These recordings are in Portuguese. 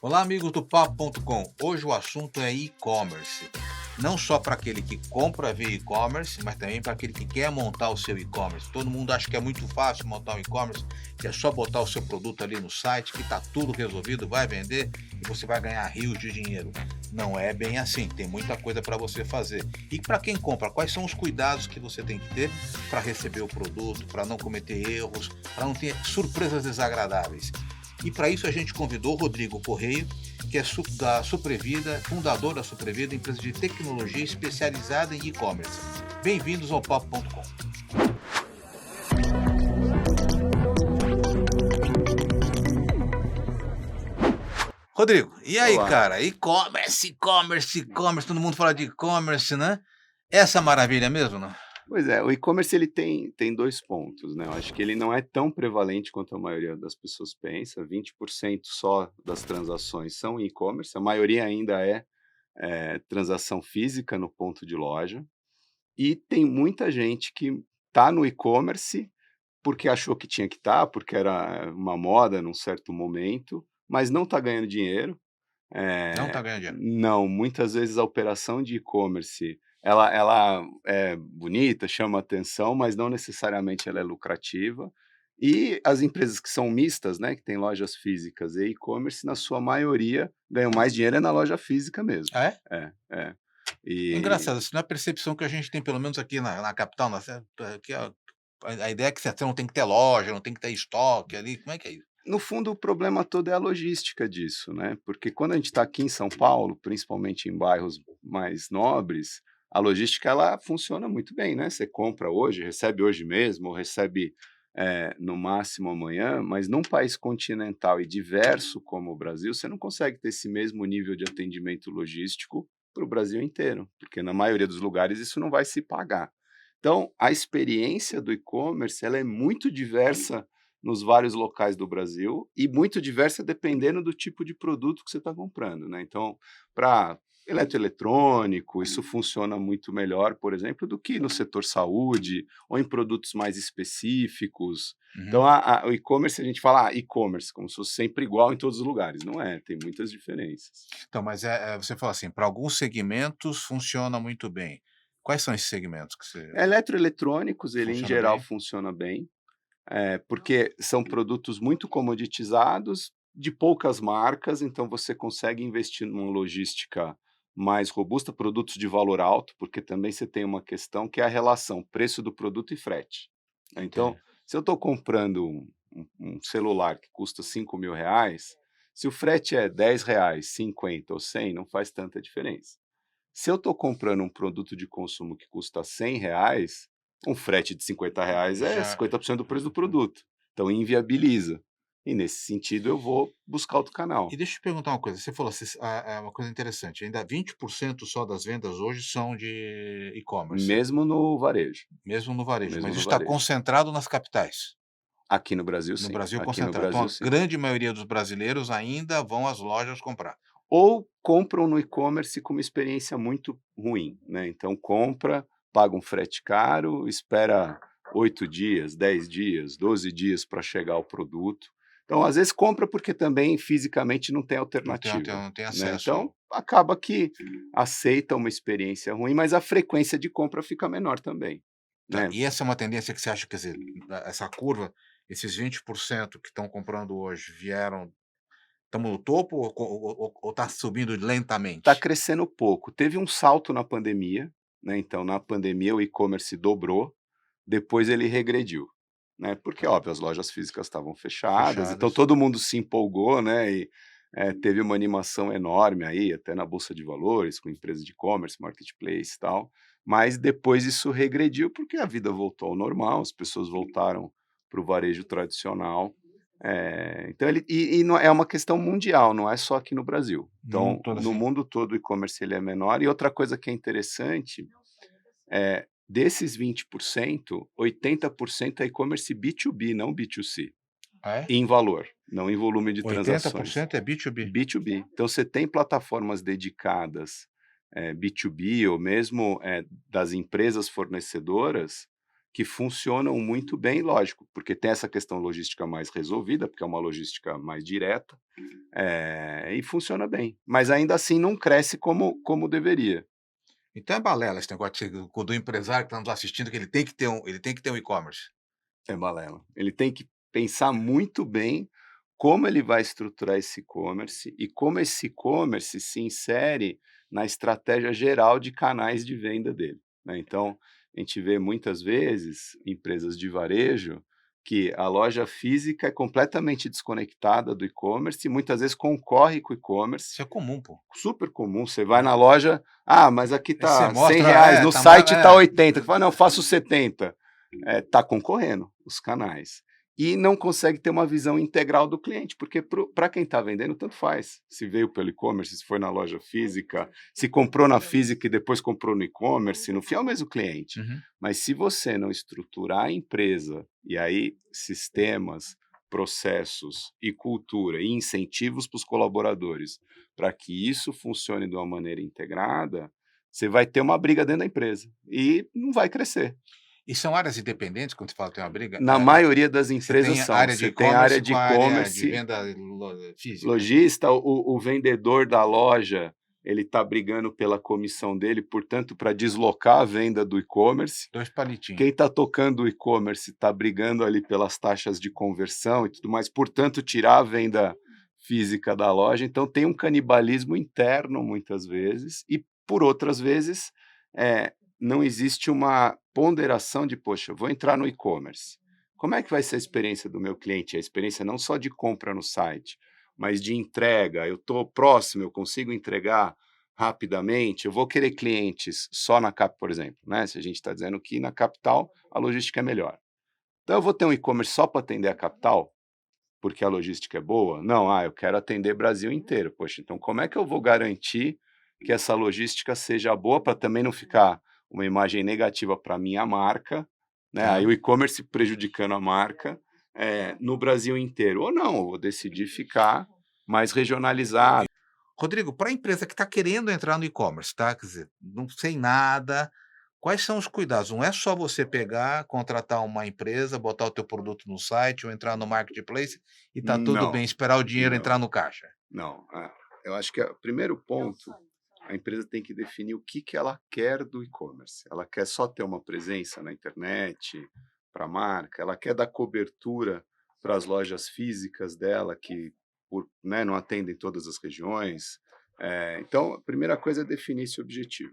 Olá, amigos do Papo.com. Hoje o assunto é e-commerce. Não só para aquele que compra via e-commerce, mas também para aquele que quer montar o seu e-commerce. Todo mundo acha que é muito fácil montar um e-commerce, que é só botar o seu produto ali no site, que está tudo resolvido, vai vender e você vai ganhar rios de dinheiro. Não é bem assim, tem muita coisa para você fazer. E para quem compra, quais são os cuidados que você tem que ter para receber o produto, para não cometer erros, para não ter surpresas desagradáveis? E para isso a gente convidou o Rodrigo Correia, que é da Suprevida, fundador da Suprevida, empresa de tecnologia especializada em e-commerce. Bem-vindos ao Papo.com. Rodrigo, e aí, Olá. cara? E-commerce, todo mundo fala de e-commerce, né? Essa maravilha mesmo, não? Pois é, o e-commerce ele tem 2 pontos, né, eu acho que ele não é tão prevalente quanto a maioria das pessoas pensa. 20% só das transações são em e-commerce, a maioria ainda é transação física no ponto de loja, e tem muita gente que está no e-commerce porque achou que tinha que estar, porque era uma moda num certo momento, mas não está ganhando dinheiro. Não tá ganhando dinheiro. Não, muitas vezes a operação de e-commerce, ela é bonita, chama atenção, mas não necessariamente ela é lucrativa. E as empresas que são mistas, né, que têm lojas físicas e e-commerce, na sua maioria, ganham mais dinheiro na loja física mesmo. Ah, é? É, é. É E engraçado, isso não é a percepção que a gente tem, pelo menos aqui na capital, aqui a ideia é que você não tem que ter loja, não tem que ter estoque ali, como é que é isso? no fundo o problema todo é a logística disso, né, porque quando a gente está aqui em São Paulo, principalmente em bairros mais nobres, a logística ela funciona muito bem, né, você compra hoje, recebe hoje mesmo, ou recebe, no máximo amanhã, mas num país continental e diverso como o Brasil, você não consegue ter esse mesmo nível de atendimento logístico para o Brasil inteiro, porque na maioria dos lugares isso não vai se pagar. Então, a experiência do e-commerce ela é muito diversa nos vários locais do Brasil e muito diversa dependendo do tipo de produto que você está comprando, né. Então, para eletroeletrônico, isso funciona muito melhor, por exemplo, do que no setor saúde ou em produtos mais específicos. Então Uhum. o e-commerce, a gente fala: "Ah, e-commerce", como se fosse sempre igual em todos os lugares. Não é, tem muitas diferenças. Então, mas você falou assim, para alguns segmentos funciona muito bem. Quais são esses segmentos que você Eletroeletrônicos, ele em funciona geral bem? funciona bem. Porque são produtos muito comoditizados, de poucas marcas, então você consegue investir numa logística mais robusta, produtos de valor alto, porque também você tem uma questão que é a relação preço do produto e frete, né. Então, Entendi. se eu estou comprando um celular que custa R$ 5.000, se o frete é R$ 10, 50 ou 100, não faz tanta diferença. Se eu estou comprando um produto de consumo que custa R$ 100, um frete de R$ 50 é Já 50% do preço do produto, então inviabiliza. E nesse sentido eu vou buscar outro e canal, deixa eu te perguntar uma coisa, você falou uma coisa interessante, ainda 20% só das vendas hoje são de e-commerce, mesmo no varejo, mesmo no varejo, mas mesmo isso no está varejo. concentrado nas capitais, Aqui no Brasil no sim, Brasil aqui no concentrado. Então Brasil a sim. grande maioria dos brasileiros ainda vão às lojas comprar. Ou compram no e-commerce com uma experiência muito ruim, né, então compra, paga um frete caro, espera 8 dias, 10 dias, 12 dias para chegar o produto. Então, às vezes compra porque também fisicamente não tem alternativa, Não tem né, acesso então ao acaba que aceita uma experiência ruim, mas a frequência de compra fica menor também, tá, né. e essa é uma tendência que você acha, quer dizer, essa curva, esses 20% que estão comprando hoje vieram estamos no topo ou está subindo Está lentamente? crescendo pouco, teve um salto na pandemia, né, então na pandemia o e-commerce dobrou, depois ele regrediu, né, porque óbvio as lojas físicas estavam fechadas, então Fechadas. todo mundo se empolgou, né, e, teve uma animação enorme aí, até na bolsa de valores, com empresas de e-commerce, marketplace e tal, mas depois isso regrediu, porque a vida voltou ao normal, as pessoas voltaram para o varejo tradicional, então ele não é uma questão mundial, não é só aqui no Brasil. No mundo Então, todo no assim. mundo todo o e-commerce ele é menor, e outra coisa que é interessante desses 20%, 80% é e-commerce B2B, não B2C, Ah, é? em valor, não em volume de transações. 80% é B2B. B2B. Então você tem plataformas dedicadas, B2B ou mesmo, das empresas fornecedoras, que funcionam muito bem, lógico, porque tem essa questão logística mais resolvida, porque é uma logística mais direta, e funciona bem, mas ainda assim não cresce como deveria. Então é balela esse negócio do empresário que está nos assistindo, que ele tem que ter um e-commerce. É balela. Ele tem que pensar muito bem como ele vai estruturar esse e-commerce e como esse e-commerce se insere na estratégia geral de canais de venda dele, né. Então, a gente vê muitas vezes empresas de varejo que a loja física é completamente desconectada do e-commerce e muitas vezes concorre com o e-commerce. Isso é comum, pô. Super comum, você vai na loja: "Ah, mas aqui Aí você tá mostra, R$ 100, no tá mais site tá 80", você fala: "Não, eu faço 70". Tá concorrendo os canais. E não consegue ter uma visão integral do cliente, porque para quem está vendendo, tanto faz. Se veio pelo e-commerce, se foi na loja física, se comprou na física e depois comprou no e-commerce, no fim é o mesmo cliente. uhum. Mas se você não estruturar a empresa, e aí sistemas, processos e cultura e incentivos para os colaboradores, para que isso funcione de uma maneira integrada, você vai ter uma briga dentro da empresa e não vai crescer. E são áreas independentes quando você fala que tem uma briga? Na maioria das Você empresas tem a são. área de Você tem a área e-commerce de com a área de e-commerce, venda física. lojista, o vendedor da loja, ele está brigando pela comissão dele, portanto, para deslocar a venda do e-commerce. 2 palitinhos. Quem está tocando o e-commerce está brigando ali pelas taxas de conversão e tudo mais, portanto, tirar a venda física da loja. Então tem um canibalismo interno muitas vezes e, por outras vezes, não existe uma ponderação de: "Poxa, eu vou entrar no e-commerce. Como é que vai ser a experiência do meu cliente? A experiência não só de compra no site, mas de entrega. Eu estou próximo, eu consigo entregar rapidamente, eu vou querer clientes só na cap por exemplo, né, se a gente está dizendo que na capital a logística é melhor. Então eu vou ter um e-commerce só para atender a capital, porque a logística é boa? Não, eu quero atender Brasil inteiro. Poxa, então como é que eu vou garantir que essa logística seja boa para também não ficar uma imagem negativa para minha marca, né, aí Tá. o e-commerce prejudicando a marca, no Brasil inteiro. Ou não, eu vou decidir ficar mais regionalizado. Rodrigo, para a empresa que está querendo entrar no e-commerce, tá, quer dizer, não sei nada, quais são os cuidados? Não é só você pegar, contratar uma empresa, botar o teu produto no site ou entrar no marketplace e tá tudo bem, Não, esperar o dinheiro não. entrar no caixa. Não, eu acho que o primeiro ponto, a empresa tem que definir o que que ela quer do e-commerce. Ela quer só ter uma presença na internet, para a marca, ela quer dar cobertura para as lojas físicas dela que né, não atendem todas as regiões. Então, a primeira coisa é definir esse objetivo.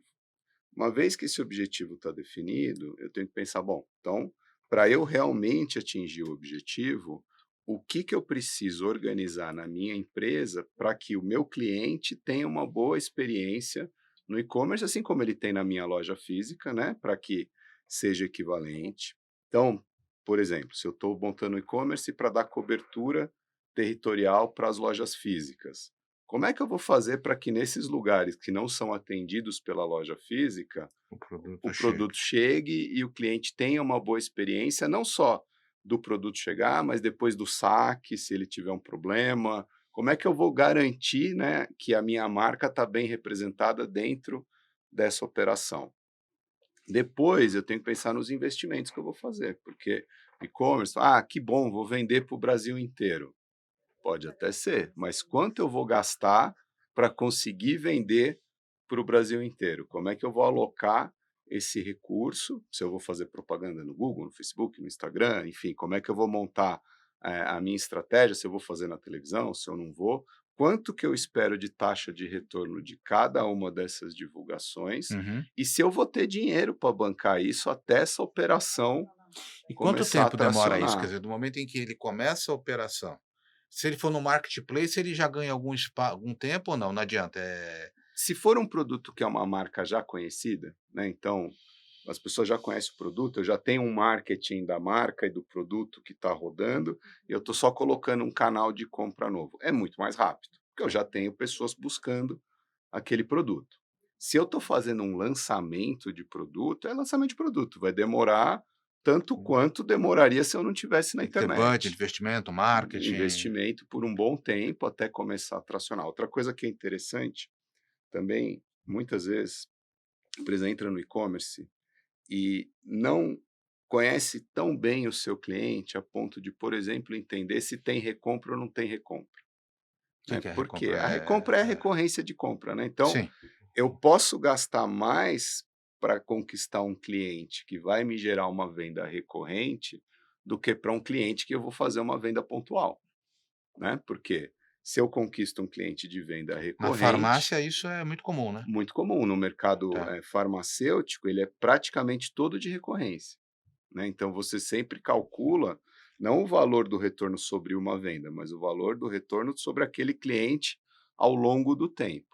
Uma vez que esse objetivo está definido, eu tenho que pensar, bom, então, para eu realmente atingir o objetivo, o que que eu preciso organizar na minha empresa para que o meu cliente tenha uma boa experiência no e-commerce, assim como ele tem na minha loja física, né? Para que seja equivalente. Então, por exemplo, se eu estou montando e-commerce para dar cobertura territorial para as lojas físicas, como é que eu vou fazer para que nesses lugares que não são atendidos pela loja física, O produto o chega. produto chegue e o cliente tenha uma boa experiência, não só do produto chegar, mas depois do saque, se ele tiver um problema? Como é que eu vou garantir, né, que a minha marca está bem representada dentro dessa operação? Depois eu tenho que pensar nos investimentos que eu vou fazer, porque e-commerce, que bom, vou vender para o Brasil inteiro. Pode até ser, mas quanto eu vou gastar para conseguir vender para o Brasil inteiro? Como é que eu vou alocar esse recurso? Se eu vou fazer propaganda no Google, no Facebook, no Instagram, enfim, como é que eu vou montar a minha estratégia? Se eu vou fazer na televisão, se eu não vou? Quanto que eu espero de taxa de retorno de cada uma dessas divulgações? Uhum. E se eu vou ter dinheiro para bancar isso até essa operação E quanto começar a tempo demora isso? Quer tracionar? dizer, do momento em que ele começa a operação, se ele for no marketplace, ele já ganha algum tempo ou não? Não adianta, Se for um produto que é uma marca já conhecida, né, então as pessoas já conhecem o produto, eu já tenho um marketing da marca e do produto que está rodando, e eu estou só colocando um canal de compra novo. É muito mais rápido, porque eu tá. já tenho pessoas buscando aquele produto. Se eu estou fazendo um lançamento de produto, é lançamento de produto, vai demorar tanto quanto demoraria se eu não tivesse na Tem que ter budget, internet. investimento, marketing. Investimento por um bom tempo até começar a tracionar. Outra coisa que é interessante também, muitas vezes, a empresa entra no e-commerce e não conhece tão bem o seu cliente a ponto de, por exemplo, entender se tem recompra ou não tem recompra, Que né? que é Porque recompra? a recompra é a recorrência de compra, né? Então, Sim, eu posso gastar mais para conquistar um cliente que vai me gerar uma venda recorrente do que para um cliente que eu vou fazer uma venda pontual, né? Porque se eu conquisto um cliente de venda na recorrente, farmácia isso é muito comum, né. muito comum no mercado Tá. farmacêutico, ele é praticamente todo de recorrência, né? Então você sempre calcula não o valor do retorno sobre uma venda, mas o valor do retorno sobre aquele cliente ao longo do tempo.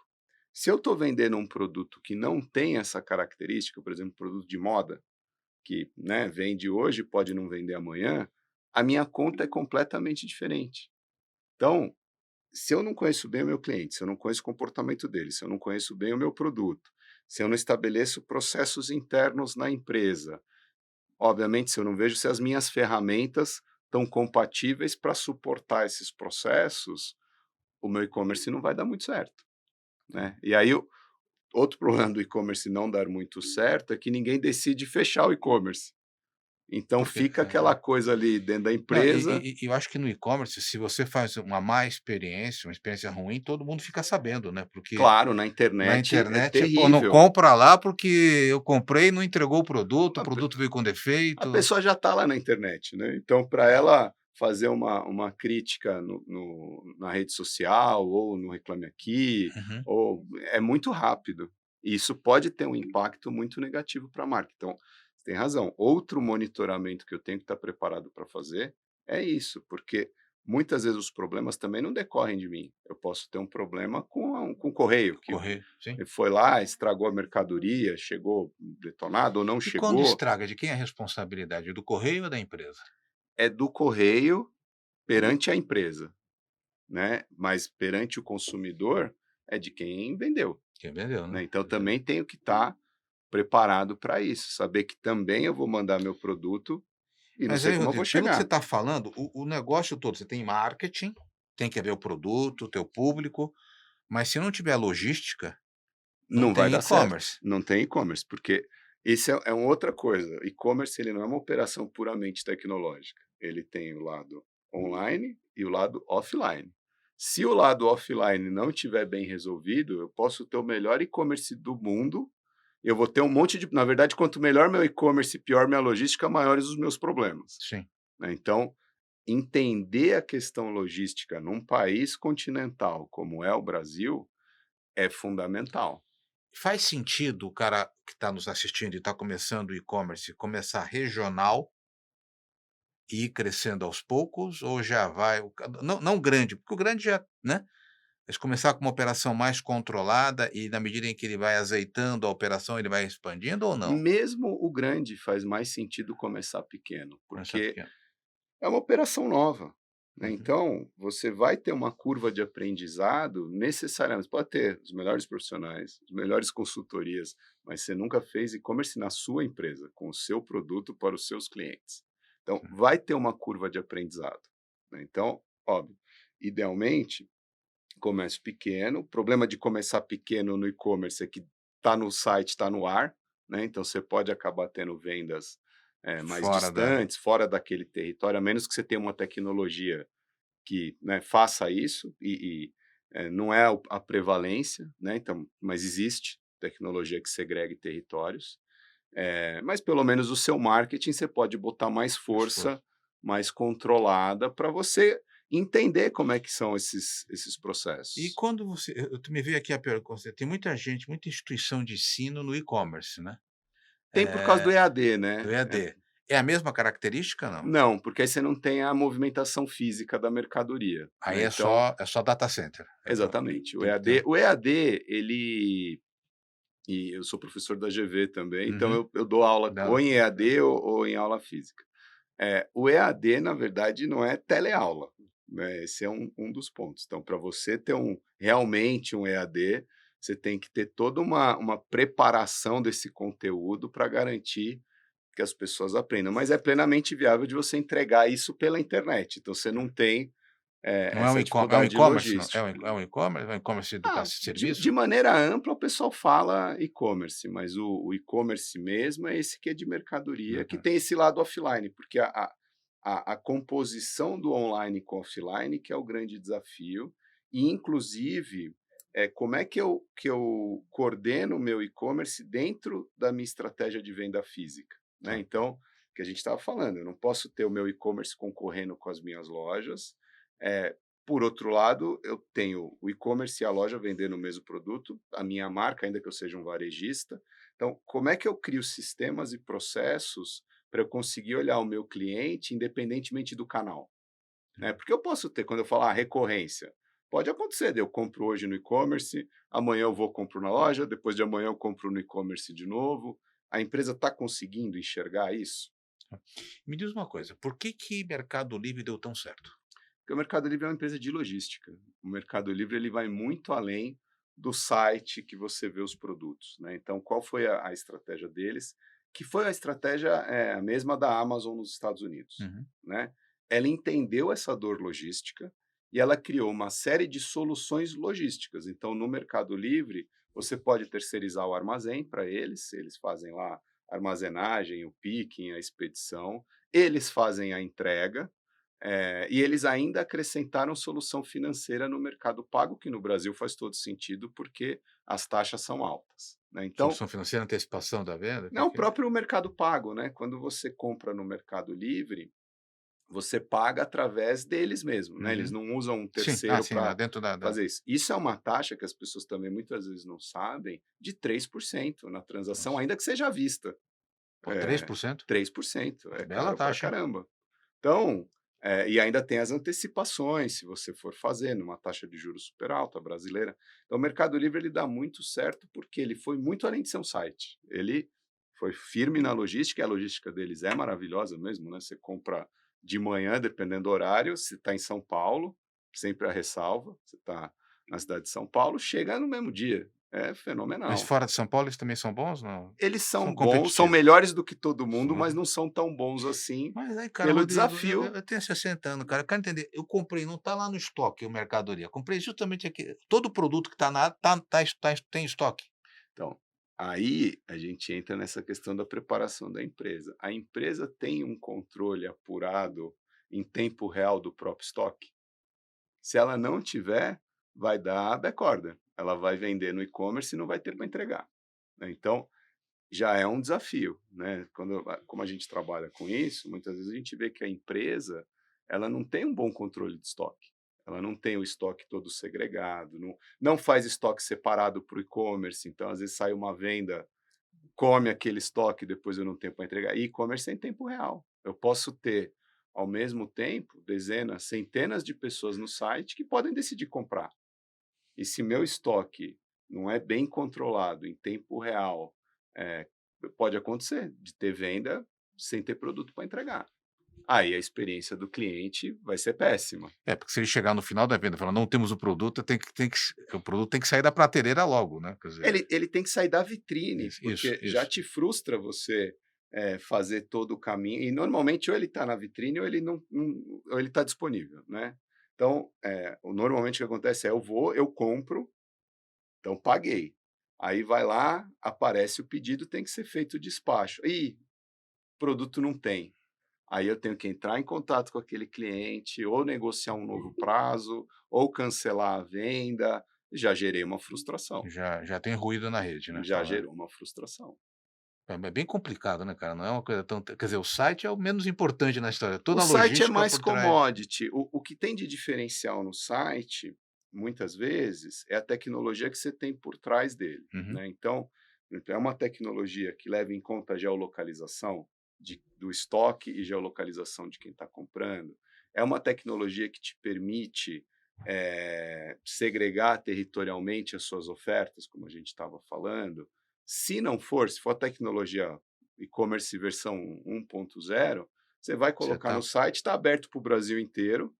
Se eu estou vendendo um produto que não tem essa característica, por exemplo, produto de moda, que, né, vende hoje, pode não vender amanhã, a minha conta é completamente diferente. Então, se eu não conheço bem o meu cliente, se eu não conheço o comportamento dele, se eu não conheço bem o meu produto, se eu não estabeleço processos internos na empresa, obviamente, se eu não vejo se as minhas ferramentas estão compatíveis para suportar esses processos, o meu e-commerce não vai dar muito certo, né? E aí outro problema do e-commerce não dar muito certo é que ninguém decide fechar o e-commerce. Então Porque fica aquela coisa ali dentro da não, empresa. eu acho que no e-commerce, se você faz uma má experiência, uma experiência ruim, todo mundo fica sabendo, né, porque Claro, na na internet é internet, pô, não terrível. compra lá porque eu comprei e não entregou o A pe produto veio com a defeito. pessoa já está lá na internet, né, então para É. ela fazer uma crítica na rede social ou no Reclame Aqui, Uhum. ou é muito rápido. E isso pode ter um impacto muito negativo para a marca. Então, você tem razão. Outro monitoramento que eu tenho que estar preparado para fazer é isso, porque muitas vezes os problemas também não decorrem de mim. Eu posso ter um problema com o correio, que Correr, sim. ele foi lá, estragou a mercadoria, chegou detonado ou não E quando chegou. estraga, de quem é a responsabilidade? Do correio ou da empresa? É do correio perante a empresa, né, mas perante o consumidor é de quem vendeu, Quem vendeu, né. né, então Quem vendeu. também tenho que estar preparado para isso, saber que também eu vou mandar meu produto e não Mas sei aí, como eu vou Rodrigo, pelo que você chegar. está falando, o negócio todo, você tem marketing, tem que haver o produto, o teu público, mas se não tiver logística, não Não vai tem dar certo, e-commerce. não tem e-commerce, porque isso é uma outra coisa, e-commerce ele não é uma operação puramente tecnológica, ele tem o lado online e o lado offline. Se o lado offline não estiver bem resolvido, eu posso ter o melhor e-commerce do mundo, eu vou ter um monte de, na verdade, quanto melhor meu e-commerce, pior minha logística, maiores os meus problemas, Sim. né. Então, entender a questão logística num país continental como é o Brasil, é fundamental. Faz sentido o cara que está nos assistindo e está começando o e-commerce começar regional e ir crescendo aos poucos, ou já vai o ca não grande, porque o grande já, né, mas começar com uma operação mais controlada e na medida em que ele vai azeitando a operação, ele vai expandindo ou não? Mesmo o grande faz mais sentido começar pequeno, Começar porque pequeno. é uma operação nova, né, Uhum. então você vai ter uma curva de aprendizado necessariamente, pode ter os melhores profissionais, as melhores consultorias, mas você nunca fez e-commerce na sua empresa, com o seu produto para os seus clientes. Então vai ter uma curva de aprendizado, né, então, óbvio, idealmente, comece pequeno. O problema de começar pequeno no e-commerce é que está no site, está no ar, né, então você pode acabar tendo vendas, mais Fora da distantes, fora daquele território, a menos que você tenha uma tecnologia que, né, faça isso não é a prevalência, né, então mas existe tecnologia que segregue territórios, mas pelo menos o seu marketing você pode botar mais mais força. força, mais controlada para você entender como é que são esses E processos. quando você me veio aqui a pergunta, tem muita gente, muita instituição de ensino no e-commerce, né, Tem por causa do EAD, do né. EAD. É a mesma característica, não? Não, porque aí você não tem a movimentação física da mercadoria, Aí né, então é só data center, exatamente, tem que ter um O EAD ele e eu sou professor da GV também, então uhum, eu dou aula ou dá em EAD ou em aula física. O EAD na verdade não é teleaula, né, esse é um dos pontos. Então para você ter realmente um EAD, você tem que ter toda uma preparação desse conteúdo para garantir que as pessoas aprendam, mas é plenamente viável de você entregar isso pela internet, então você não tem Não é essa é um dificuldade e-commerce, não? logística. É um e-commerce? É um e-commerce de Ah, educação e de serviço? maneira ampla o pessoal fala e-commerce, mas o e-commerce mesmo é esse que é de mercadoria, que Uhum. tem esse lado offline, porque a composição do online com offline que é o grande desafio, e inclusive, como é que eu coordeno o meu e-commerce dentro da minha estratégia de venda física, né. Tá. Então, que a gente estava falando, eu não posso ter o meu e-commerce concorrendo com as minhas lojas, eh, por outro lado, eu tenho o e-commerce e a loja vendendo o mesmo produto, a minha marca, ainda que eu seja um varejista. Então, como é que eu crio sistemas e processos para eu conseguir olhar o meu cliente independentemente do canal, né? Porque eu posso ter, quando eu falar recorrência, pode acontecer, eu compro hoje no e-commerce, amanhã eu vou compro na loja, depois de amanhã eu compro no e-commerce de novo. A empresa está conseguindo enxergar isso? Me diz uma coisa, por que que Mercado Livre deu tão certo? Porque o Mercado Livre é uma empresa de logística. O Mercado Livre ele vai muito além do site que você vê os produtos, né. Então qual foi a estratégia deles? Que foi a estratégia, a mesma da Amazon nos Estados Unidos, Uhum. né. Ela entendeu essa dor logística e ela criou uma série de soluções logísticas. Então no Mercado Livre, você pode terceirizar o armazém para eles fazem lá a armazenagem, o picking, a expedição, eles fazem a entrega, e eles ainda acrescentaram solução financeira no Mercado Pago, que no Brasil faz todo sentido, porque as taxas são altas, né. Então, Solução financeira, antecipação da venda, o que não o que é? próprio Mercado Pago, né, quando você compra no Mercado Livre, você paga através deles mesmo, né, eles Uhum. não usam um Sim, terceiro sim, lá para dentro da fazer isso. Isso é uma taxa que as pessoas também muitas vezes não sabem, de 3% na transação, nossa, ainda que seja à vista. pô, É, 3%? 3% é Bela caro pra taxa, hein? caramba. Então, e ainda tem as antecipações, se você for fazer numa taxa de juros super alta brasileira. Então o Mercado Livre ele dá muito certo, porque ele foi muito além de ser um site. Ele foi firme na logística, e a logística deles é maravilhosa mesmo, né, você compra de manhã, dependendo do horário, se está em São Paulo, sempre a ressalva, você está na cidade de São Paulo, chega no mesmo dia, é Mas fenomenal. fora de São Paulo eles também são bons? Não? Eles São são bons, são competitivos? melhores do que todo mundo, mas São. não são tão bons assim, Mas aí, cara, pelo Rodrigo, desafio. eu tenho 60 anos, cara, eu quero entender, eu comprei, não está lá no estoque o mercadoria, comprei justamente aqui, todo produto que está na tem estoque. Então, aí a gente entra nessa questão da preparação da empresa. A empresa tem um controle apurado em tempo real do próprio estoque? Se ela não tiver, vai dar backorder. Ela vai vender no e-commerce e não vai ter para entregar, né. Então, já é um desafio, né. Como a gente trabalha com isso, muitas vezes a gente vê que a empresa, ela não tem um bom controle de estoque. Ela não tem o estoque todo segregado, não faz estoque separado para o e-commerce, então às vezes sai uma venda, come aquele estoque, depois eu não tenho para entregar. E e-commerce é em tempo real. Eu posso ter, ao mesmo tempo, dezenas, centenas de pessoas no site que podem decidir comprar. E se meu estoque não é bem controlado em tempo real, eh, pode acontecer de ter venda sem ter produto para entregar. Aí a experiência do cliente vai ser péssima. É, porque se ele chegar no final da venda e falar: "Não temos o produto", o produto tem que sair da prateleira logo, né, quer dizer, Ele tem que sair da vitrine, isso, porque já isso. te frustra você, fazer todo o caminho e normalmente ou ele está na vitrine ou ele não ou ele está disponível, né. Então, normalmente o que acontece é eu compro, então paguei. Aí vai lá, aparece o pedido, tem que ser feito o despacho. Ih, produto não tem. Aí eu tenho que entrar em contato com aquele cliente, ou negociar um novo prazo, ou cancelar a venda. Já gerei uma frustração, Já tem ruído na rede, né, já fala gerou uma frustração. é bem complicado, né, cara, não é uma coisa tão quer dizer, o site é o menos importante na história, O toda a site é logística mais por trás. commodity. O que tem de diferencial no site, muitas vezes, é a tecnologia que você tem por trás dele, Uhum. né. Então é uma tecnologia que leva em conta a geolocalização do estoque e geolocalização de quem está comprando. É uma tecnologia que te permite, segregar territorialmente as suas ofertas, como a gente estava falando. Se for a tecnologia e-commerce versão 1.0, você vai Você colocar no tá site, está aberto para o Brasil inteiro,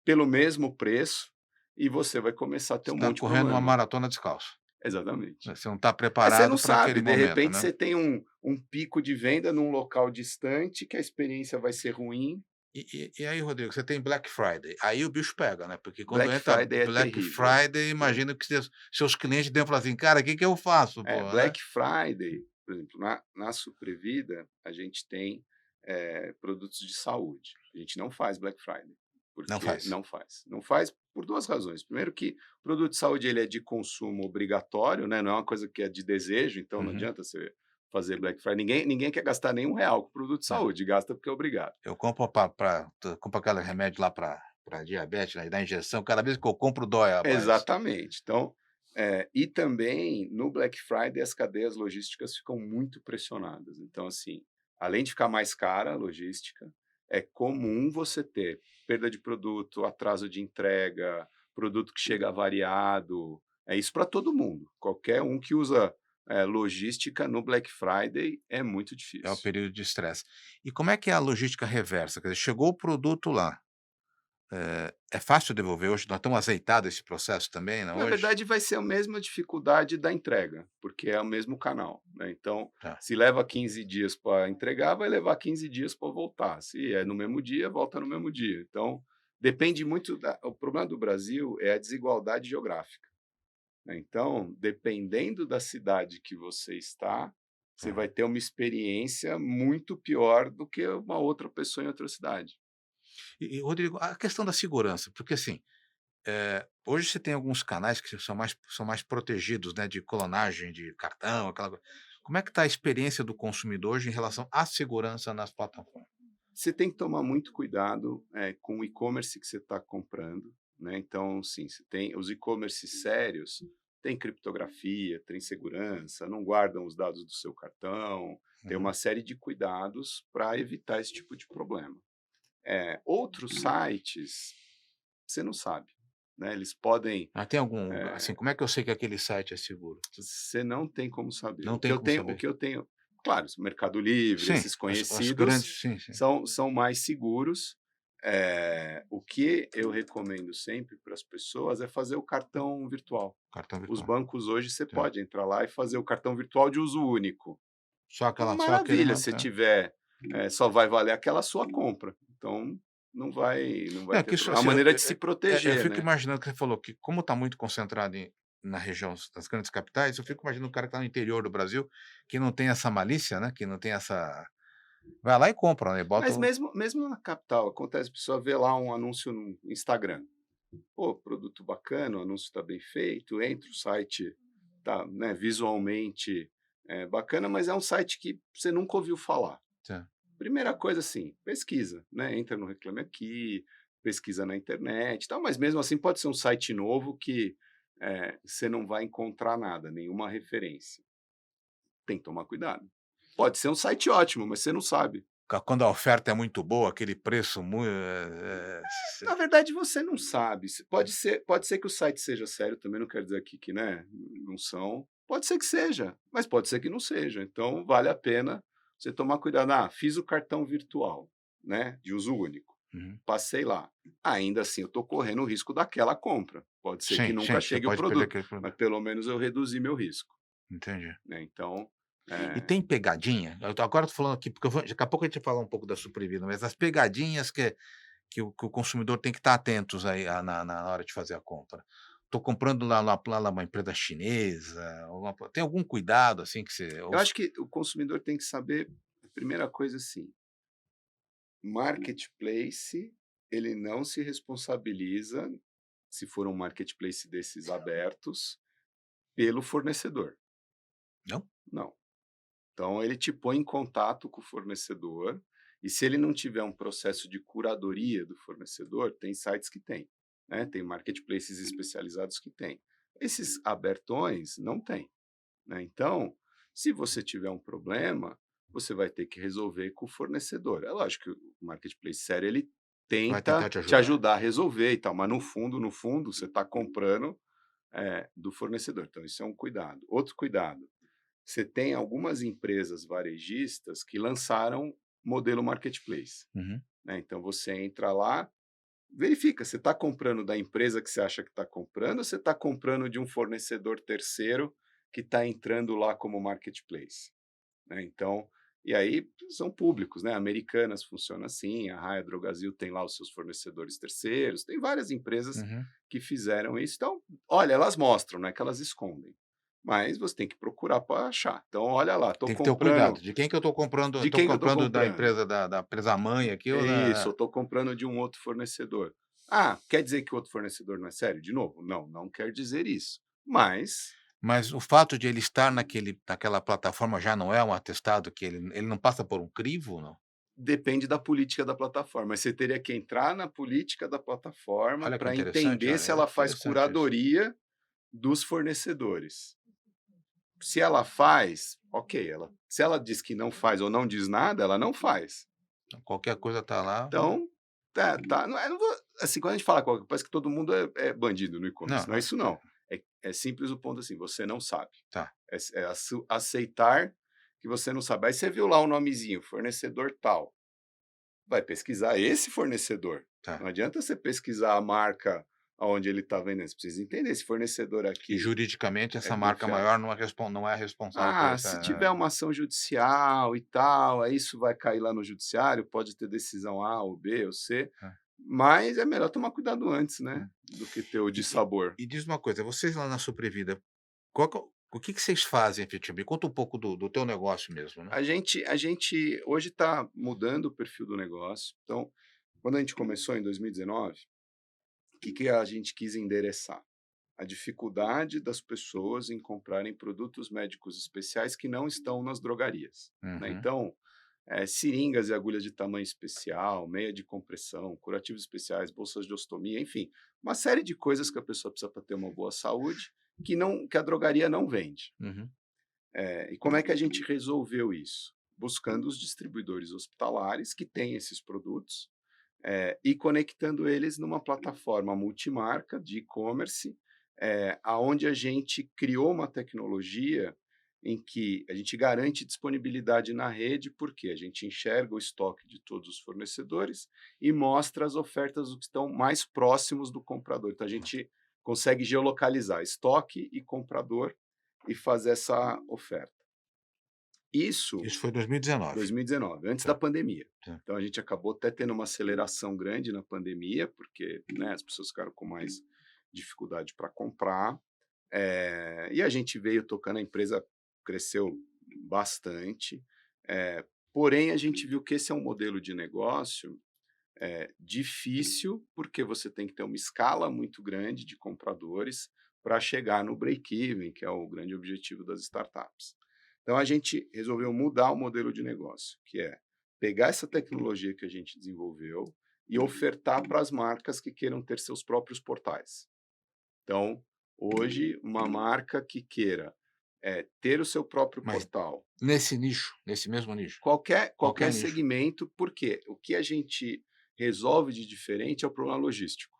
pelo mesmo preço, e você vai começar a ter você um tá monte de correndo uma problema. maratona descalço, Exatamente. né, você não está Você não preparado para sabe, aquele de momento, repente né. você tem um pico de venda num local distante, que a experiência vai ser ruim, E aí, Rodrigo, você tem Black Friday, aí o bicho pega, né, porque quando Black entra Friday é Black terrível. Friday, imagino que seus clientes devem falar assim: "Cara, o que que eu faço, É, pô", né? Black Friday, por exemplo, na Suprevida, a gente tem, produtos de saúde. A gente não faz Black Friday, Não porque faz. não faz. Não faz por 2 razões. Primeiro que o produto de saúde ele é de consumo obrigatório, né, não é uma coisa que é de desejo, então não Uhum. adianta você fazer Black Friday. Ninguém quer gastar nenhum real com produto de É. saúde, gasta porque é obrigado. Eu compro pra compro aquele remédio lá pra diabetes, né, da injeção, cada vez que eu compro dói a mais. Exatamente. Então, e também no Black Friday as cadeias logísticas ficam muito pressionadas. Então, assim, além de ficar mais cara a logística, é comum você ter perda de produto, atraso de entrega, produto que chega avariado. É isso para todo mundo. Qualquer um que usa logística no Black Friday é muito É o difícil. período de estresse. E como é que é a logística reversa? Quer dizer, chegou o produto lá, é fácil devolver hoje? Nós estamos azeitado esse processo também, não, Na hoje? verdade, vai ser a mesma dificuldade da entrega, porque é o mesmo canal, né. Então, Tá. se leva 15 dias para entregar, vai levar 15 dias para voltar. Se é no mesmo dia, volta no mesmo dia. Então, depende muito da o problema do Brasil é a desigualdade geográfica, né. Então, dependendo da cidade que você está, você Aham. vai ter uma experiência muito pior do que uma outra pessoa em outra cidade. Rodrigo, a questão da segurança, porque assim, hoje você tem alguns canais que são mais protegidos, né, de clonagem de cartão, aquela coisa. Como é que está a experiência do consumidor hoje em relação à segurança nas plataformas? Você tem que tomar muito cuidado, com o e-commerce que você está comprando, né, então, sim, você tem os e-commerces sérios, tem criptografia, tem segurança, não guardam os dados do seu cartão, tem Uhum. uma série de cuidados para evitar esse tipo de problema. Outros sites, você não sabe, né, eles podem, Mas tem algum assim, eh como é que eu sei que aquele site é seguro? você não tem como saber. Não O que tem eu como tenho o saber. que eu tenho claro, o Mercado Livre, Sim, esses as conhecidos, grandes, sim, sim, são mais seguros. O que eu recomendo sempre para as pessoas é fazer o cartão virtual. cartão Os virtual. bancos hoje você Tá. pode entrar lá e fazer o cartão virtual de uso único. Só aquele Maravilha, não se tá. tiver, só vai valer aquela sua compra, então não vai É ter que isso problema. É assim, uma maneira de se eu proteger, fico né. imaginando que você falou que como está muito concentrado na região das grandes capitais, eu fico imaginando o cara que está no interior do Brasil, que não tem essa malícia, né, que não tem essa vai lá e compra, né, bota Mas o mesmo na capital, acontece, a pessoa vê lá um anúncio no Instagram. Pô, produto bacana, o anúncio está bem feito, entra o site, tá, né, visualmente bacana, mas é um site que você nunca ouviu falar. tá. Primeira coisa, assim, pesquisa, né? Entra no Reclame Aqui, pesquisa na internet, e tal, mas mesmo assim pode ser um site novo que você não vai encontrar nada, nenhuma referência. Tem que tomar cuidado. Pode ser um site ótimo, mas você não sabe. Quando a oferta é muito boa, aquele preço Na verdade, você não sabe. Pode ser que o site seja sério, também não quero dizer aqui que, né, não são. Pode ser que seja, mas pode ser que não seja. Então, vale a pena você tomar cuidado. Ah, fiz o cartão virtual, né, de uso único. uhum. Passei lá. Ainda assim, eu estou correndo o risco daquela compra. Pode ser que Sim, nunca sim, você chegue o pode perder produto, aquele mas produto. pelo menos eu reduzi meu risco, Entendi. né. Então, E eh tem pegadinha? Agora eu tô falando aqui, porque daqui a pouco a gente vai falar um pouco da Supervida, mas as pegadinhas que o consumidor tem que estar atentos aí na hora de fazer a compra. Estou comprando lá uma empresa chinesa, tem algum cuidado, assim, que você eu acho que o consumidor tem que saber, a primeira coisa, assim, marketplace, ele não se responsabiliza, se for um marketplace desses abertos, pelo fornecedor, não? não. Então ele te põe em contato com o fornecedor, e se ele não tiver um processo de curadoria do fornecedor, tem sites que têm, né, tem marketplaces especializados que têm. Esses abertões não têm, né, então, se você tiver um problema, você vai ter que resolver com o fornecedor. É lógico que o marketplace sério, ele Vai tentar tenta te te ajudar. ajudar a resolver e tal, mas no fundo, você está comprando, do fornecedor, então isso é um cuidado. Outro cuidado, você tem algumas empresas varejistas que lançaram modelo marketplace, Uhum. né, então você entra lá, verifica, você está comprando da empresa que você acha que está comprando, ou você está comprando de um fornecedor terceiro que está entrando lá como marketplace, né. Então, E aí são públicos, né? Americanas funciona assim, a Raia Drogasil tem lá os seus fornecedores terceiros, tem várias empresas Uhum. que fizeram isso. Então, olha, elas mostram, não é que elas escondem. Mas você tem que procurar para achar. Então, olha lá, estou Tem que ter o comprando. cuidado. De quem que eu estou comprando? De Estou quem que eu estou comprando da comprando? empresa da empresa mãe aqui ou Isso, eu da. estou comprando de um outro fornecedor. Ah, quer dizer que o outro fornecedor não é sério? De novo, não, não quer dizer isso. Mas Mas o fato de ele estar naquela plataforma já não é um atestado que ele não passa por um crivo, não? depende da política da plataforma. Você teria que entrar na política da plataforma Olha que para interessante, entender se olha, é ela faz interessante isso. curadoria dos fornecedores. Se ela faz, ok. Se ela diz que não faz ou não diz nada, ela não faz. Qualquer coisa tá lá. Então, tá, não vou, assim, quando a gente fala qualquer, parece que todo mundo é bandido no Não, e-commerce. Não é não, isso, não. É simples o ponto assim, você não sabe. tá, É aceitar que você não sabe. Aí você viu lá o nomezinho, fornecedor tal. Vai pesquisar esse fornecedor. Não tá. adianta você pesquisar a marca aonde ele está vendendo. Você precisa entender, esse fornecedor E aqui juridicamente é essa marca confiável. maior não é responsável por Ah, se essa. tiver uma ação judicial e tal, aí isso vai cair lá no judiciário, pode ter decisão A ou B ou C, É, mas é melhor tomar cuidado antes, né, é. do que ter o E e dissabor. e diz uma coisa, vocês lá na Sobrevida, qual que é o que que vocês fazem efetivamente? Conta um pouco do teu negócio mesmo, né. A gente hoje está mudando o perfil do negócio. Então, quando a gente começou em 2019, o que a gente quis endereçar? A dificuldade das pessoas em comprarem produtos médicos especiais que não estão nas drogarias, né. Uhum. Então, seringas e agulhas de tamanho especial, meia de compressão, curativos especiais, bolsas de ostomia, enfim, uma série de coisas que a pessoa precisa para ter uma boa saúde, que a drogaria não vende. Uhum. E como é que a gente resolveu isso? Buscando os distribuidores hospitalares que têm esses produtos, e conectando eles numa plataforma multimarca de e-commerce, aonde a gente criou uma tecnologia em que a gente garante disponibilidade na rede, porque a gente enxerga o estoque de todos os fornecedores e mostra as ofertas que estão mais próximos do comprador. Então, a gente consegue geolocalizar estoque e comprador e fazer essa oferta. Isso Isso foi 2019. 2019, antes da Tá, pandemia. tá. Então a gente acabou até tendo uma aceleração grande na pandemia, porque, né, as pessoas ficaram com mais dificuldade para comprar, e a gente veio tocando, a empresa cresceu bastante, porém a gente viu que esse é um modelo de negócio, difícil, porque você tem que ter uma escala muito grande de compradores para chegar no break-even, que é o grande objetivo das startups. Então a gente resolveu mudar o modelo de negócio, que é pegar essa tecnologia que a gente desenvolveu e ofertar para as marcas que queiram ter seus próprios portais. Então, hoje, uma marca que queira ter o seu próprio Mas portal, nesse nicho, nesse mesmo nicho, qualquer qualquer nicho. segmento, porque o que a gente resolve de diferente é o problema logístico,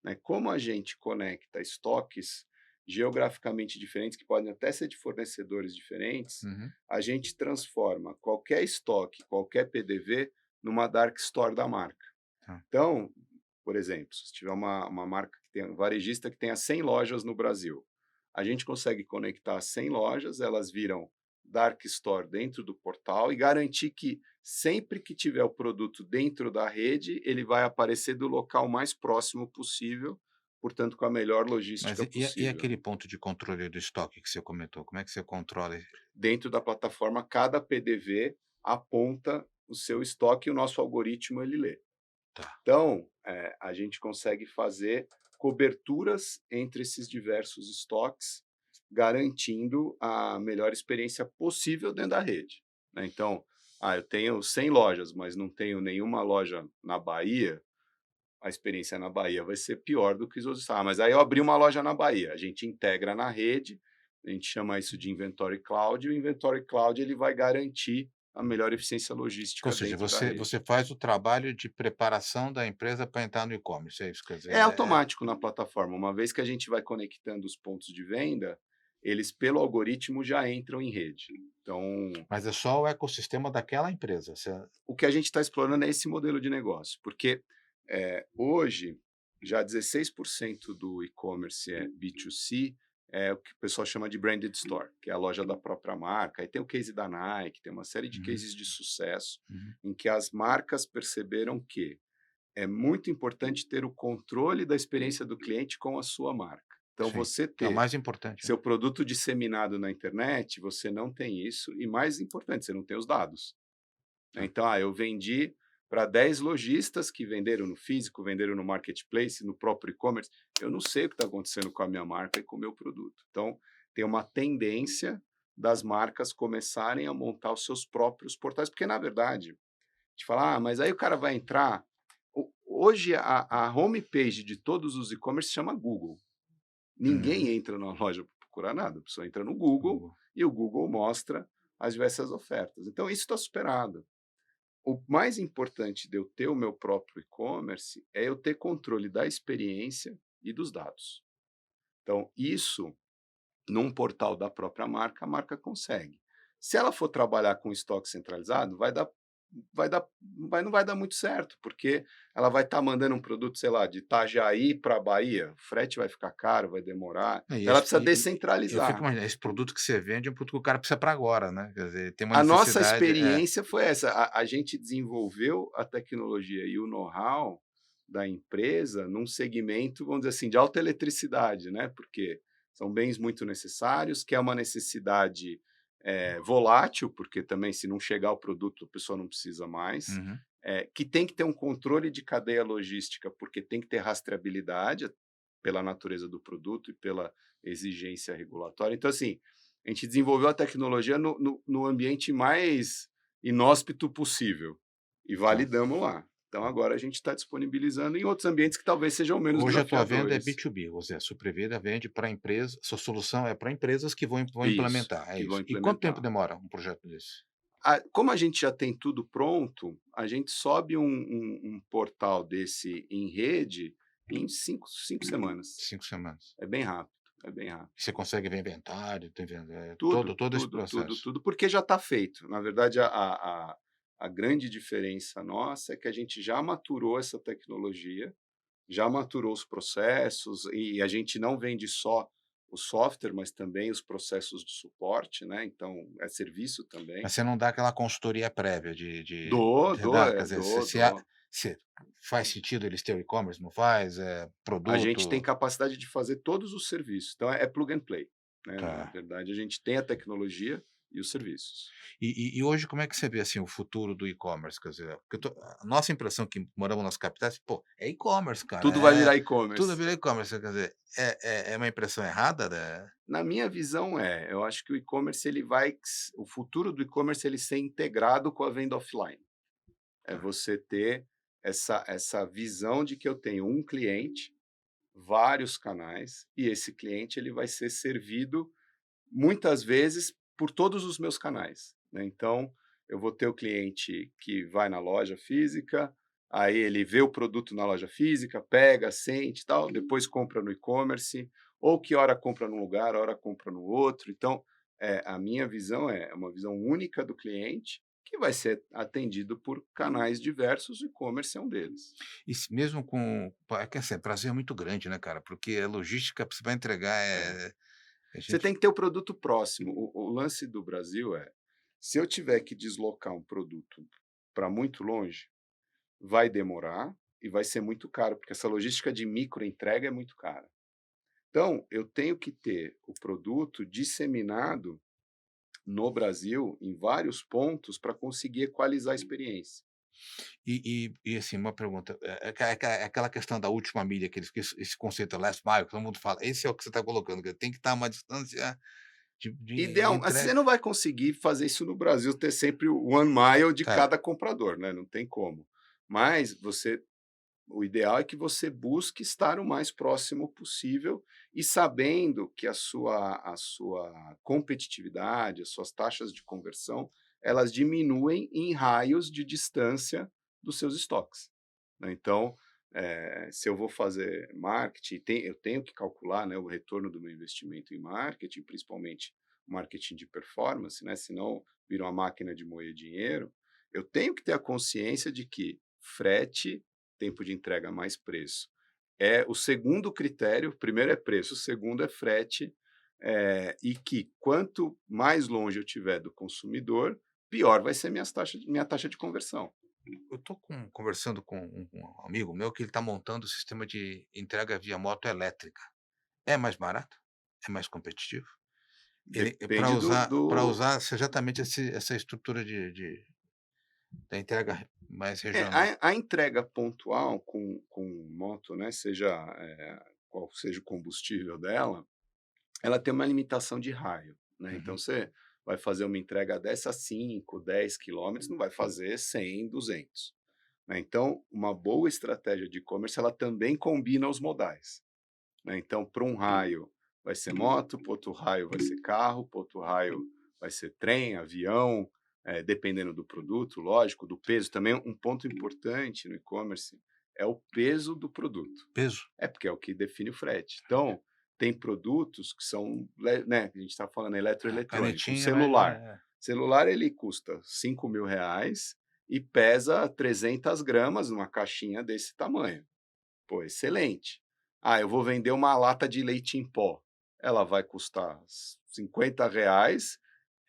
né? Como a gente conecta estoques geograficamente diferentes, que podem até ser de fornecedores diferentes, Uhum. a gente transforma qualquer estoque, qualquer PDV, numa dark store da marca. Tá. Então, por exemplo, se tiver uma marca que tem um varejista que tenha 100 lojas no Brasil, a gente consegue conectar 100 lojas, elas viram dark store dentro do portal e garantir que sempre que tiver o produto dentro da rede, ele vai aparecer do local mais próximo possível, portanto com a melhor Mas logística e possível. aquele ponto de controle do estoque que você comentou, como é que você controla ele? Dentro da plataforma, cada PDV aponta o seu estoque e o nosso algoritmo ele lê. Tá. Então, a gente consegue fazer coberturas entre esses diversos estoques, garantindo a melhor experiência possível dentro da rede, né. Então, eu tenho 100 lojas, mas não tenho nenhuma loja na Bahia, a experiência na Bahia vai ser pior do que os outros estados. Mas aí eu abri uma loja na Bahia, a gente integra na rede, a gente chama isso de Inventory Cloud, e o Inventory Cloud ele vai garantir a melhor eficiência Ou logística seja, dentro da você rede. faz o trabalho de preparação da empresa para entrar no e-commerce, é isso? Quer dizer, É automático na plataforma, uma vez que a gente vai conectando os pontos de venda, eles pelo algoritmo já entram em rede. Então, mas é só o ecossistema daquela empresa, você o que a gente está explorando é esse modelo de negócio, porque, hoje já 16% do e-commerce é B2C, é o que o pessoal chama de branded store, que é a loja da própria marca. Aí tem o case da Nike, tem uma série de Uhum, cases de sucesso uhum. em que as marcas perceberam que é muito importante ter o controle da experiência do cliente com a sua marca. Então, Sim, você que é o ter mais importante, né. seu produto disseminado na internet, você não tem isso, e mais importante, você não tem os dados. Né? Tá. Então, eu vendi para 10 lojistas que venderam no físico, venderam no marketplace, no próprio e-commerce. Eu não sei o que está acontecendo com a minha marca e com o meu produto. Então, tem uma tendência das marcas começarem a montar os seus próprios portais, porque, na verdade, te falar, mas aí o cara vai entrar. Hoje, a homepage de todos os e-commerce chama Google. Uhum. Ninguém entra na loja para procurar nada, a pessoa entra no Google Boa. e o Google mostra as diversas ofertas. Então, isso está superado. O mais importante de eu ter o meu próprio e-commerce é eu ter controle da experiência e dos dados. Então, isso, num portal da própria marca, a marca consegue. Se ela for trabalhar com estoque centralizado, não vai dar muito certo, porque ela vai estar mandando um produto, sei lá, de Itajaí para Bahia, o frete vai ficar caro, vai demorar, É, então ela precisa eu fico descentralizar. imaginando, esse produto que você vende é um produto que o cara precisa para agora, né, quer dizer, tem uma A nossa necessidade experiência foi essa, a gente desenvolveu a tecnologia e o know-how da empresa num segmento, vamos dizer assim, de alta eletricidade, né, porque são bens muito necessários, que é uma necessidade, volátil, porque também se não chegar o produto, a pessoa não precisa mais, uhum. que tem que ter um controle de cadeia logística, porque tem que ter rastreabilidade pela natureza do produto e pela exigência regulatória. Então, assim, a gente desenvolveu a tecnologia no ambiente mais inóspito possível e Tá. validamos lá. Então, agora a gente está disponibilizando em outros ambientes que talvez sejam menos Hoje a tua venda é desafiadores. B2B, ou seja, a Supervida vende para empresa, sua solução é para empresas que vão Isso, implementar, é que vão isso. E quanto tempo implementar. demora um projeto desse? Como a gente já tem tudo pronto, a gente sobe um portal desse em rede em cinco semanas. 5 semanas. É bem rápido, é bem rápido. E você consegue ver inventário, tem venda Tudo, todo esse tudo, tudo, processo. tudo, porque já está feito. Na verdade, a grande diferença nossa é que a gente já maturou essa tecnologia, já maturou os processos, e a gente não vende só o software, mas também os processos de suporte, né? Então, é serviço também. Mas você não dá aquela consultoria prévia Dou, você dou, dá? Quer dizer, dou. se faz sentido eles ter o e-commerce, não faz? A gente tem Produto capacidade de fazer todos os serviços. Então, é plug and play, né? Na tá. verdade, a gente tem a tecnologia e os serviços. E hoje como é que você vê, assim, o futuro do e-commerce? Quer dizer, porque a nossa impressão que moramos nas capitais, pô, é e-commerce, cara, Tudo vai virar tudo e-commerce. vira e-commerce, quer dizer, é uma impressão errada, né? Na minha visão eu acho que o e-commerce o futuro do e-commerce ele ser integrado com a venda offline. É Tá. você ter essa visão de que eu tenho um cliente, vários canais, e esse cliente ele vai ser servido muitas vezes por todos os meus canais, né. Então, eu vou ter o cliente que vai na loja física, aí ele vê o produto na loja física, pega, sente e tal, depois compra no e-commerce, ou que hora compra num lugar, hora compra no outro. Então, a minha visão é uma visão única do cliente, que vai ser atendido por canais diversos, o e-commerce é um deles. E se mesmo com é que assim, o Brasil é muito grande, né, cara, porque a logística pra você vai entregar, É. a Você gente tem que ter o produto próximo. O lance do Brasil se eu tiver que deslocar um produto para muito longe, vai demorar e vai ser muito caro, porque essa logística de micro entrega é muito cara. Então, eu tenho que ter o produto disseminado no Brasil, em vários pontos, para conseguir equalizar a experiência. assim, uma pergunta, é aquela questão da última milha, esse conceito last mile que todo mundo fala, esse é o que você está colocando, que tem que estar a uma distância de Ideal, você entrega não vai conseguir fazer isso no Brasil, ter sempre o one mile de tá. cada comprador, né? Não tem como. Mas o ideal é que você busque estar o mais próximo possível e sabendo que a sua competitividade, as suas taxas de conversão, elas diminuem em raios de distância dos seus estoques, né. Então, se eu vou fazer marketing, eu tenho que calcular, né, o retorno do meu investimento em marketing, principalmente marketing de performance, né, senão vira uma máquina de moer dinheiro. Eu tenho que ter a consciência de que frete, tempo de entrega mais preço, é o segundo critério. O primeiro é preço, o segundo é frete, e que quanto mais longe eu tiver do consumidor, pior vai ser minha taxa de conversão. Eu estou conversando com um amigo meu que ele está montando o sistema de entrega via moto elétrica. É mais barato? É mais competitivo? Ele para Depende usar exatamente essa estrutura da entrega mais regional. a entrega pontual com moto, né, seja, qual seja o combustível dela, ela tem uma limitação de raio, né, então Uhum. você vai fazer uma entrega dessa a 5, 10 quilômetros, não vai fazer 100, 200, né, então uma boa estratégia de e-commerce, ela também combina os modais, né, então para um raio vai ser moto, para outro raio vai ser carro, para outro raio vai ser trem, avião, dependendo do produto, lógico, do peso também. Um ponto importante no e-commerce é o peso do produto. Peso? Porque é o que define o frete. Então, tem produtos que são, né, a gente está falando A eletroeletrônico, um canetinha vai celular. Celular ele custa R$ 5.000 e pesa 300 gramas numa caixinha desse tamanho. Pô, excelente. Eu vou vender uma lata de leite em pó. Ela vai custar R$ 50,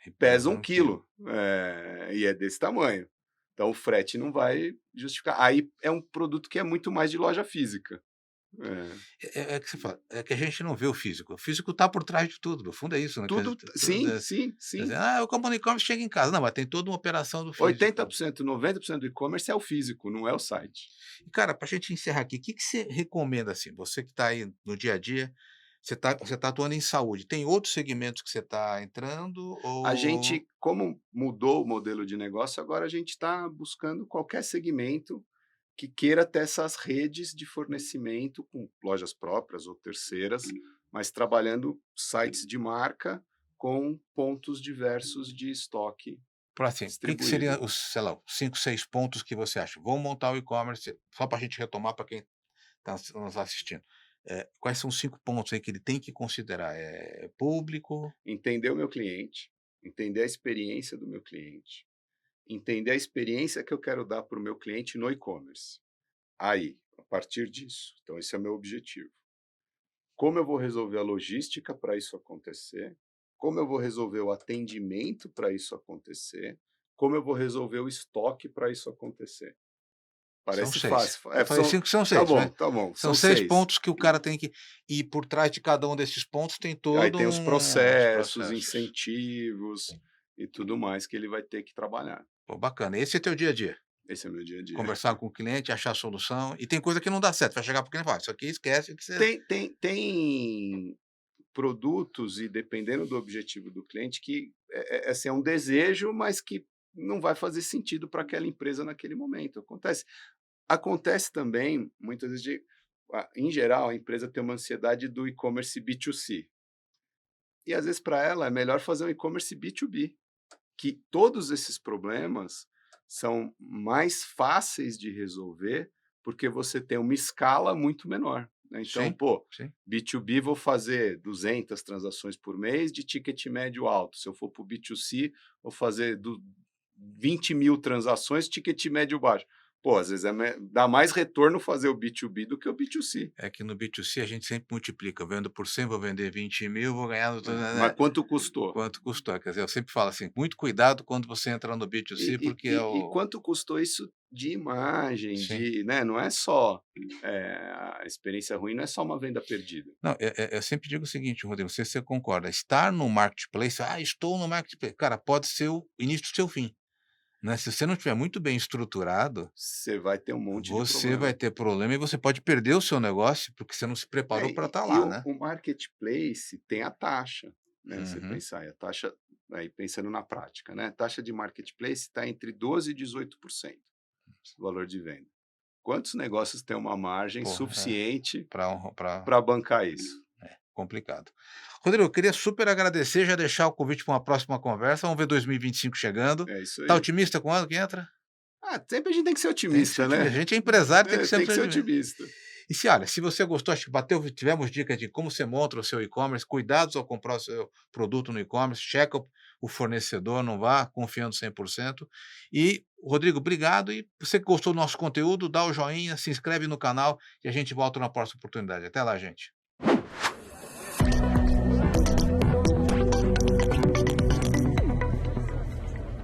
e pesa pesa 1 1 quilo. quilo, e é desse tamanho. Então o frete não vai justificar. Aí é um produto que é muito mais de loja física. É. É que você fala, é que a gente não vê o físico está por trás de tudo, no fundo é isso, né, quer dizer, Tudo sim, sim, quer dizer: sim. "Ah, eu compro no e-commerce, chega em casa", não, mas tem toda uma operação do físico. 80%, 90% do e-commerce é o físico, não é o site. E cara, para a gente encerrar aqui, o que que você recomenda, assim, você que está aí no dia a dia, você tá atuando em saúde, tem outros segmentos que você está entrando A ou gente, como mudou o modelo de negócio, agora a gente está buscando qualquer segmento que queira ter essas redes de fornecimento com lojas próprias ou terceiras, mas trabalhando sites de marca com pontos diversos de estoque por assim, o que que seria distribuído. os, sei lá, os 5, 6 pontos que você acha? Vou montar o e-commerce, só para a gente retomar para quem está nos assistindo. Quais são os 5 pontos aí que ele tem que considerar? Público, Entender o meu cliente, entender a experiência do meu cliente, entender a experiência que eu quero dar para o meu cliente no e-commerce. Aí, a partir disso, então esse é o meu objetivo. Como eu vou resolver a logística para isso acontecer? Como eu vou resolver o atendimento para isso acontecer? Como eu vou resolver o estoque para isso acontecer? são Parece 6. fácil. Eu falei 5, são Tá 6, bom, né. tá bom, São são 6 6. pontos que o cara tem que e por trás de cada um desses pontos tem Aí todo tem os os processos, processos. incentivos e tudo mais que ele vai ter que trabalhar. Pô, bacana, esse é teu dia a dia? Esse é o meu dia a dia. Conversar com o cliente, achar a solução e tem coisa que não dá certo, vai chegar para o cliente e falar: "Isso aqui esquece que você". Tem produtos e dependendo do objetivo do cliente que assim, é um desejo, mas que não vai fazer sentido para aquela empresa naquele momento. Acontece também, muitas vezes, em geral, a empresa tem uma ansiedade do e-commerce B2C. E às vezes, para ela, é melhor fazer um e-commerce B2B, que todos esses problemas são mais fáceis de resolver, porque você tem uma escala muito menor, né. Então, Sim, pô, sim. B2B vou fazer 200 transações por mês de ticket médio alto. Se eu for para o B2C, vou fazer 20.000 transações, ticket médio baixo. Pô, às vezes dá mais retorno fazer o B2B do que o B2C, É que no B2C a gente sempre multiplica, eu vendo por 100 vou vender 20.000 vou ganhar no né. Mas quanto custou? quanto custou. Quer dizer, eu sempre falo assim: "Muito cuidado quando você entra no B2C, E porque e é e e o". quanto custou isso de imagem, Sim. né, não é só, a experiência ruim não é só uma venda perdida. Não, eu sempre digo o seguinte, Rodrigo, não sei se você concorda, estar no marketplace, estou no marketplace, cara, pode ser o início do seu fim, né, se você não tiver muito bem estruturado, Você vai ter um monte de você vai problema. ter problema e você pode perder o seu negócio, porque você não se preparou para estar E lá, o né. o marketplace tem a taxa, né, você Uhum. pensar, e a taxa aí pensando na prática, né, a taxa de marketplace está entre 12 e 18% do valor de venda. Quantos negócios têm uma margem Porra, suficiente pra para bancar isso? complicado. Rodrigo, eu queria super agradecer, já deixar o convite para uma próxima conversa, vamos ver 2025 chegando. É isso Tá aí. otimista com o ano que entra? Sempre a gente tem que ser Tem que ser otimista, otimista, a né. gente é empresário, tem que Tem sempre que ser ser otimista. otimista. E se olha, se você gostou, acho que tivemos dicas de como você monta o seu e-commerce, cuidados ao comprar o seu produto no e-commerce, checa o fornecedor, não vá confiando 100%. E, Rodrigo, obrigado e você que gostou do nosso conteúdo, dá o joinha, se inscreve no canal e a gente volta na próxima oportunidade. Até lá, gente.